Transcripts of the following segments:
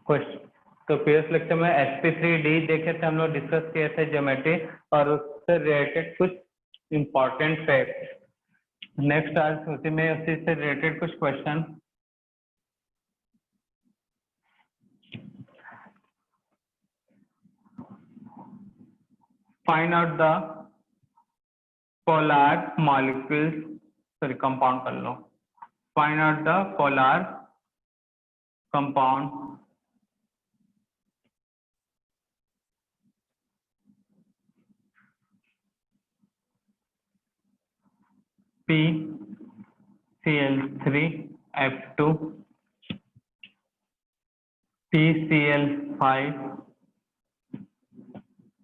Question. तो previous lecture में sp3d देखे थे हम लोग, डिस्कस किए थे ज्योमेट्री और उससे रिलेटेड कुछ इम्पोर्टेंट फैक्ट। नेक्स्ट आज उसी से रिलेटेड कुछ question. Find out the polar molecules, sorry compound कर लो। Find out the polar compound PCl3F2 PCl5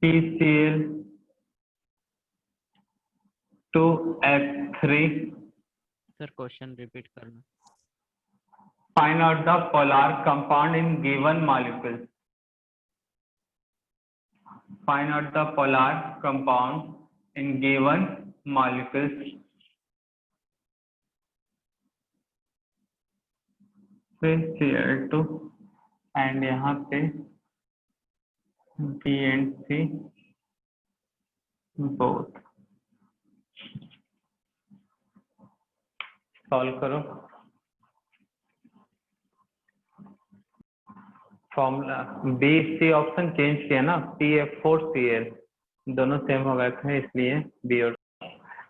PCl2F3। Sir question repeat करना। Find out the polar compound in given molecules. Find out the polar compound in given molecules. Cl2 and यहाँ पे B and C both। Solve करो। Formula B C option change किया ना, PF4Cl दोनों same हो गए थे इसलिए B और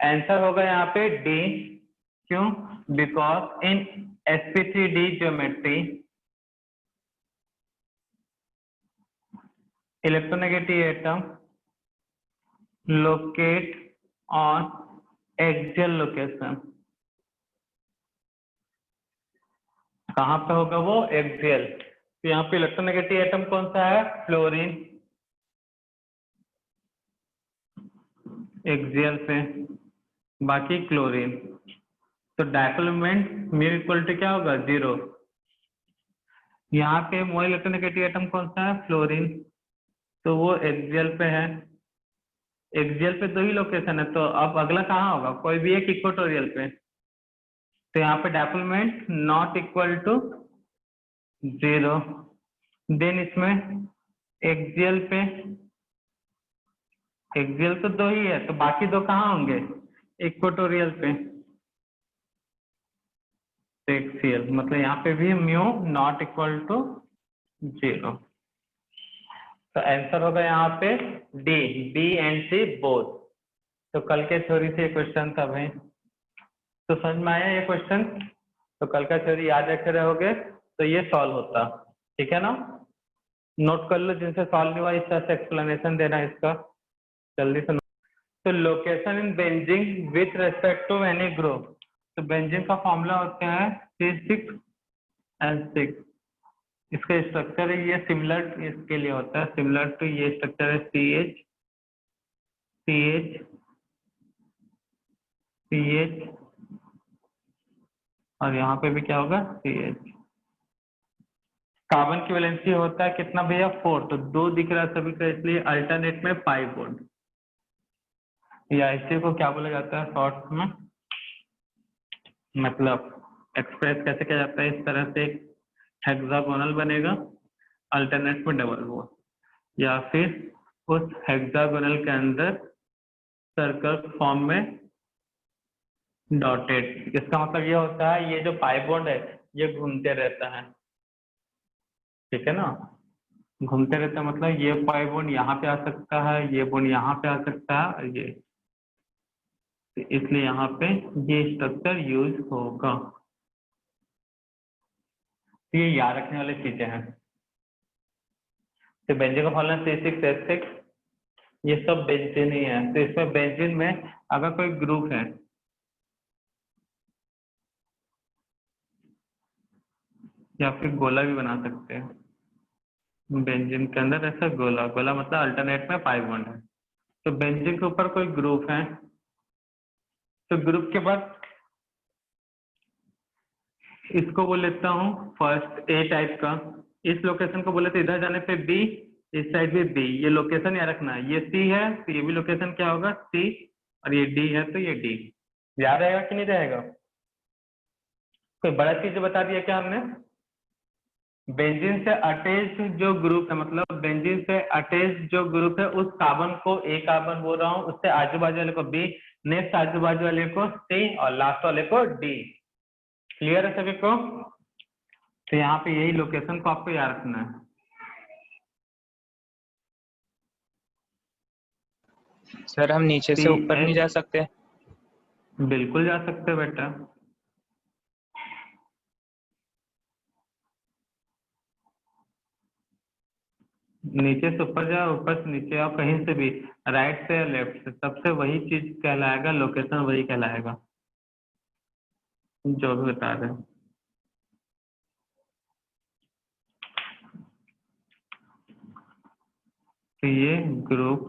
आंसर होगा यहाँ पे D। क्यों? Because in sp3d geometry electronegative atom locate on axial location. कहाँ पे होगा वो? एक्सियल। तो यहाँ पे इलेक्ट्रोनेगेटिव एटम कौन सा है? फ्लोरीन। एक्सियल पे, बाकी क्लोरीन। तो dipole moment mu equal to क्या होगा? 0। यहाँ पे मोल इलेक्ट्रोनेगेटिव एटम कौन सा है? फ्लोरीन। तो वो एक्सियल पे है। एक्सियल पे 2 ही लोकेशन है, तो अब अगला कहाँ होगा? कोई भी एक इक्वेटोरियल पे। तो यहाँ पे dipole moment not equal to 0। Then इसमें एक्सियल पे, एक्सियल तो 2 ही है, तो बाकी 2 कहाँ होंगे? इक्वेटोरियल पे। एक्सियल मतलब यहाँ पे भी म्यू नॉट इक्वल टू 0। तो आंसर होगा यहाँ पे D, B and C both. तो कल के थ्योरी से क्वेश्चन था भाई, तो समझ में आया ये क्वेश्चन? तो कल का थ्योरी याद रखे रहोगे तो ये सॉल्व होता। ठीक है ना? नोट कर लो जिनसे सॉल्व नहीं हुआ, इस तरह से एक्सप्लेनेशन देना इसका जल्दी से। तो location in benzene with respect to any group. तो बेंजीन का फॉर्मूला होता है C6H6। इसका स्ट्रक्चर है ये सिमिलर, इसके लिए होता है सिमिलर टू ये स्ट्रक्चर है CH और यहाँ पे भी क्या होगा? CH। कार्बन की वैलेंसी होता है कितना भैया? 4। तो 2 दिख रहा है सभी का, इसलिए अल्टरनेट में पाई बॉन्ड, या इसी को क्या बोला जाता है शॉर्ट में? मतलब एक्सप्रेस कैसे किया जाता है? इस तरह से एक हेक्सागोनल बनेगा, अल्टरनेट में डबल बॉन्ड, या फिर उस हेक्सागोनल के अंदर सर्कल फॉर्म में डॉटेड। इसका मतलब ये होता है ये जो पाई बॉन्ड है ये घूमते रहता है। ठीक है ना? घूमते रहता है मतलब ये पाई बॉन्ड यहाँ पे आ सकता है, ये बॉन्ड यहाँ पे आ सकता है, और ये, इसलिए यहाँ पे ये स्ट्रक्चर यूज होगा। तो ये याद रखने वाली चीजें हैं। तो बेंजीन का फॉर्मूला C6H6, ये सब बेंजीन ही है। तो इसमें बेंजीन में अगर कोई ग्रुप है, या फिर गोला भी बना सकते हैं बेंजीन के अंदर, ऐसा गोला, गोला मतलब अल्टरनेट में पाई बॉन्ड है। तो बेंजीन के ऊपर कोई ग्रुप है, तो ग्रुप के बाद इसको बोल लेता हूँ फर्स्ट ए टाइप का, इस लोकेशन को बोले तो इधर जाने पे B, इस साइड भी B। ये लोकेशन याद रखना है, ये C है तो ये भी लोकेशन क्या होगा? C, और ये D है तो ये D। याद रहेगा कि नहीं रहेगा? कोई बड़ा चीज बता दिया क्या हमने? बेंजीन से अटैच जो ग्रुप है, मतलब बेंजीन से अटैच जो ग्रुप है उस कार्बन को ए कार्बन बोल रहा हूँ, उससे आजू बाजू वाले को बी, नेक्स्ट आजू बाजू वाले को सी और लास्ट वाले को डी। क्लियर है सभी को? तो यहाँ पे यही लोकेशन को आपको याद रखना है। सर हम नीचे से ऊपर नहीं जा सकते? बिल्कुल जा सकते हो बेटा। नीचे से ऊपर जाओ, ऊपर से नीचे आओ, कहीं से भी, राइट से या लेफ्ट से, सबसे वही चीज कहलाएगा लोकेशन, वही कहलाएगा जो भी बता रहे हैं। तो ये ग्रुप,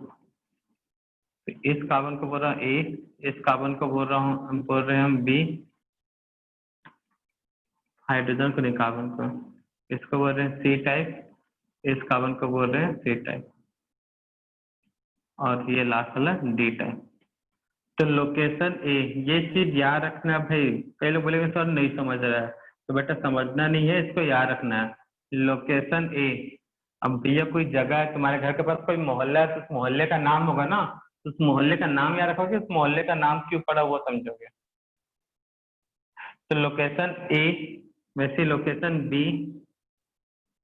इस कार्बन को बोल रहा हूँ ए, इस कार्बन को बोल रहे हैं हम बी, हाइड्रोजन को नहीं कार्बन को, इसको बोल रहे हैं सी टाइप, इस कार्बन को बोल रहे हैं सी टाइप, और ये लास्ट वाला डी टाइप। तो लोकेशन ए, ये चीज याद रखना भाई। कई लोग बोलेंगे सर नहीं समझ रहा है, तो बेटा समझना नहीं है, इसको याद रखना है। लोकेशन ए, अब भैया कोई जगह है, तुम्हारे घर के पास कोई मोहल्ला है, तो उस मोहल्ले का नाम होगा ना, तो उस मोहल्ले का नाम याद रखोगे, उस मोहल्ले का नाम क्यों पड़ा वो समझोगे। तो लोकेशन ए, वैसे लोकेशन बी,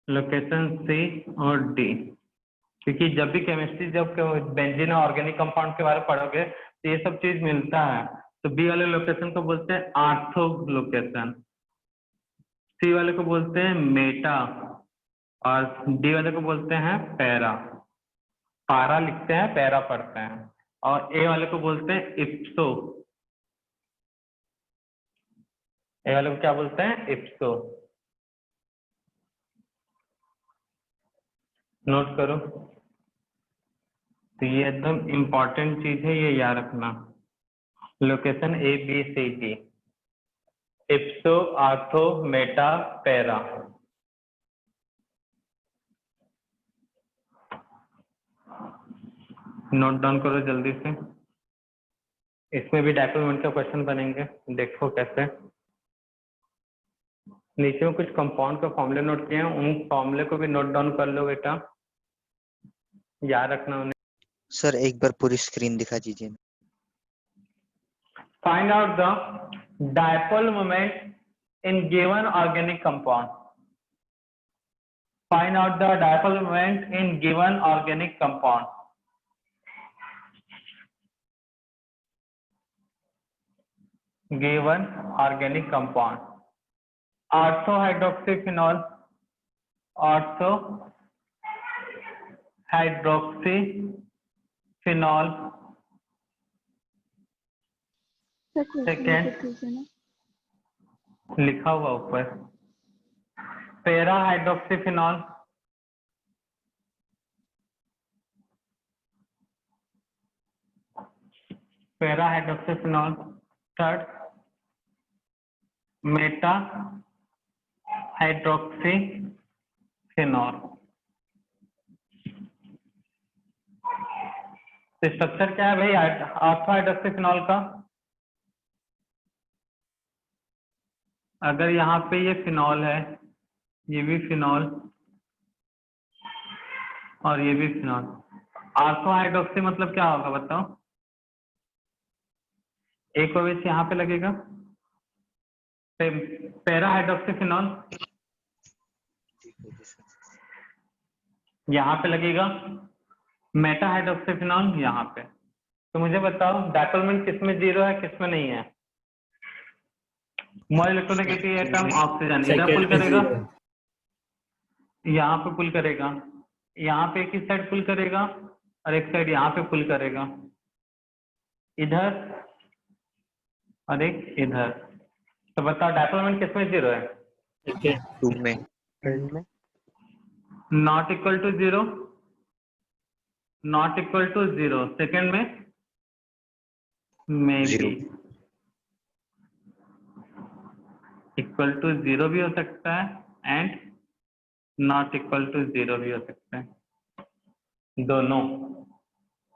लोकेशन सी और डी। क्योंकि जब भी केमिस्ट्री, जब बेंजीन और ऑर्गेनिक कंपाउंड के बारे में पढ़ोगे तो ये सब चीज मिलता है। तो बी वाले लोकेशन को बोलते हैं आर्थो लोकेशन, सी वाले को बोलते हैं मेटा, और डी वाले को बोलते हैं पैरा। पारा लिखते हैं, पैरा पढ़ते हैं। और ए वाले को बोलते हैं इप्सो, ए वाले को क्या बोलते हैं? इप्सो। नोट करो, तो ये एकदम इम्पोर्टेंट चीज है, ये याद रखना। Location A B C D, ipso, ortho, meta, para. Note down करो जल्दी से। इसमें भी डायपोल मोमेंट का क्वेश्चन बनेंगे, देखो कैसे। नीचे में कुछ कंपाउंड का फॉर्मूले नोट किए हैं, उन फॉर्मूले को भी नोट डाउन कर लो बेटा, याद रखना उन्हें। सर एक बार पूरी स्क्रीन दिखा दीजिए। Find out the dipole moment in given organic compound. Find out the dipole moment in given organic compound. Given organic compound, ortho hydroxyphenol, ortho hydroxyphenol, second लिखा हुआ ऊपर, para hydroxyphenol, para hydroxyphenol, third meta hydroxyphenol. तो structure क्या है भाई ortho हाइड्रोक्सीफिनॉल का? अगर यहाँ पे ये फिनॉल है, ये भी फिनॉल और ये भी फिनॉल, ऑर्थो हाइड्रोक्सी मतलब क्या होगा बताओ? एक OH यहाँ पे लगेगा, पैरा हाइड्रोक्सीफिनॉल यहाँ पे लगेगा, मेटा हाइड्रोक्सीफिनॉल यहाँ पे। तो मुझे बताओ डायपोल मोमेंट किसमें 0 है, किसमें नहीं है? मोल इलेक्ट्रोनेगेटिव एटम ऑक्सीजन इधर पुल करेगा, यहाँ पे पुल करेगा, यहाँ पे एक ही साइड पुल करेगा और एक साइड यहाँ पे पुल करेगा, इधर और एक इधर। तो बताओ डायपोल मोमेंट किसमें 0 है? 2 में, not equal to 0, not equal to 0, second में मे बी इक्वल टू 0 भी हो सकता है एंड नॉट इक्वल टू 0 भी हो सकता है, दोनों।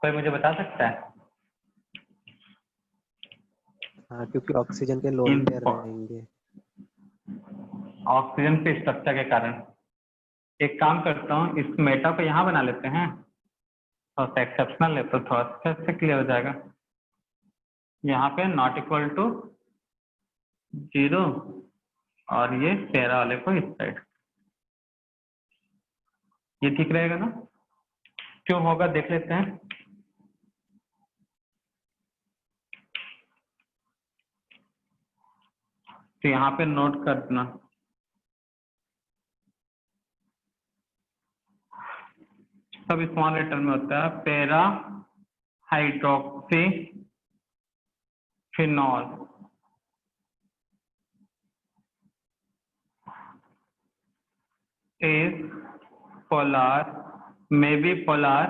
कोई मुझे बता सकता है? हाँ, क्योंकि ऑक्सीजन के लोन पेयर रहेंगे। ऑक्सीजन के स्ट्रक्चर के कारण एक काम करता हूँ, इस मेटा को यहाँ बना लेते हैं, थोड़ा सा एक्सेप्शनल है तो थोड़ा सा से क्लियर हो जाएगा। यहाँ पे नॉट इक्वल टू 0 और ये 13 वाले को इस साइड, ये ठीक रहेगा ना? क्यों होगा देख लेते हैं। तो यहाँ पे नोट कर देना, सब स्मॉल लेटर में होता है। Para hydroxy phenol is polar, may be polar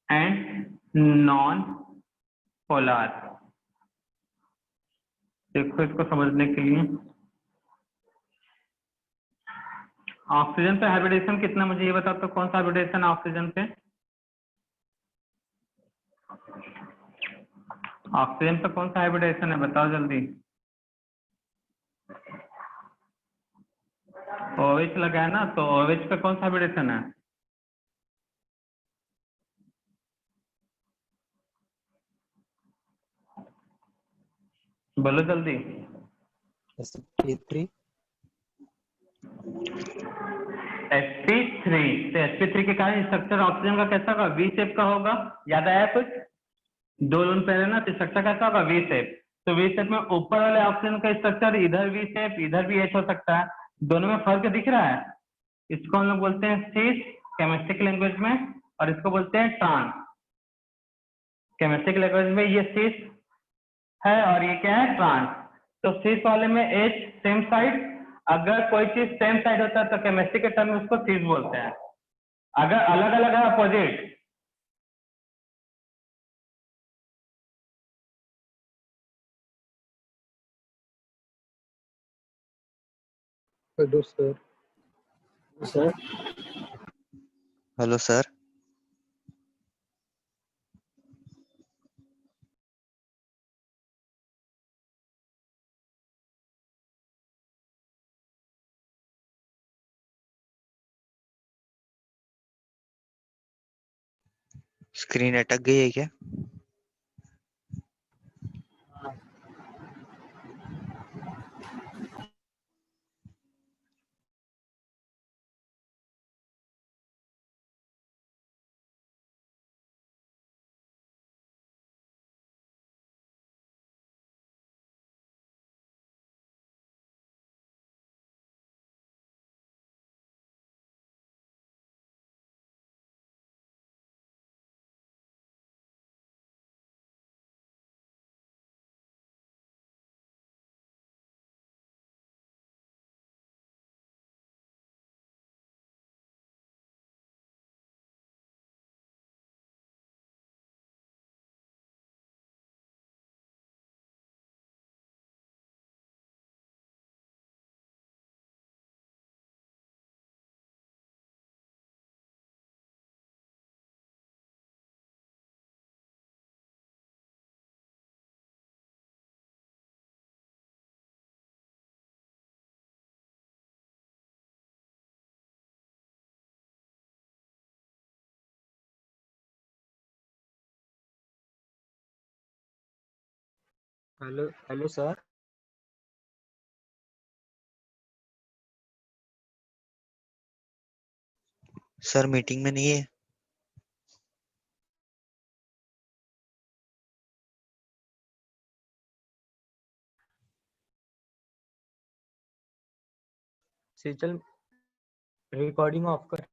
and non-polar। देखो इसको समझने के लिए, ऑक्सीजन पे हाइब्रिडेशन कितना, मुझे ये बताओ तो कौन सा हाइब्रिडेशन है ऑक्सीजन पे? ऑक्सीजन पे कौन सा हाइब्रिडेशन है बताओ जल्दी। OH लगा है ना, तो OH पे कौन सा हाइब्रिडेशन है? बोलो जल्दी। sp3 sp3। तो sp3 के कारण स्ट्रक्चर ऑक्सीजन का कैसा होगा? वी शेप का होगा। याद आया कुछ? दो लोन पहले ना, तो स्ट्रक्चर कैसा होगा? V shape. तो वी शेप में ऊपर वाले ऑक्सीजन का स्ट्रक्चर इधर वी शेप, इधर भी एच हो सकता है। दोनों में फर्क दिख रहा है? इसको हम लोग बोलते हैं सीस केमिस्ट्रिक लैंग्वेज में, और इसको बोलते हैं ट्रांस। केमिस्ट्रिक लैंग्वेज में ये सीस है और ये क्या है? ट्रांस। तो सीस वाले में एच सेम साइड, अगर कोई चीज सेम साइड होता है तो केमिस्ट्री के टर्म में उसको सीस बोलते हैं। अगर अलग अलग है opposite, hello sir. Sir hello sir. Screen अटक गई है क्या? Hello hello sir. Sir meeting में नहीं है। सीचल रिकॉर्डिंग ऑफ कर।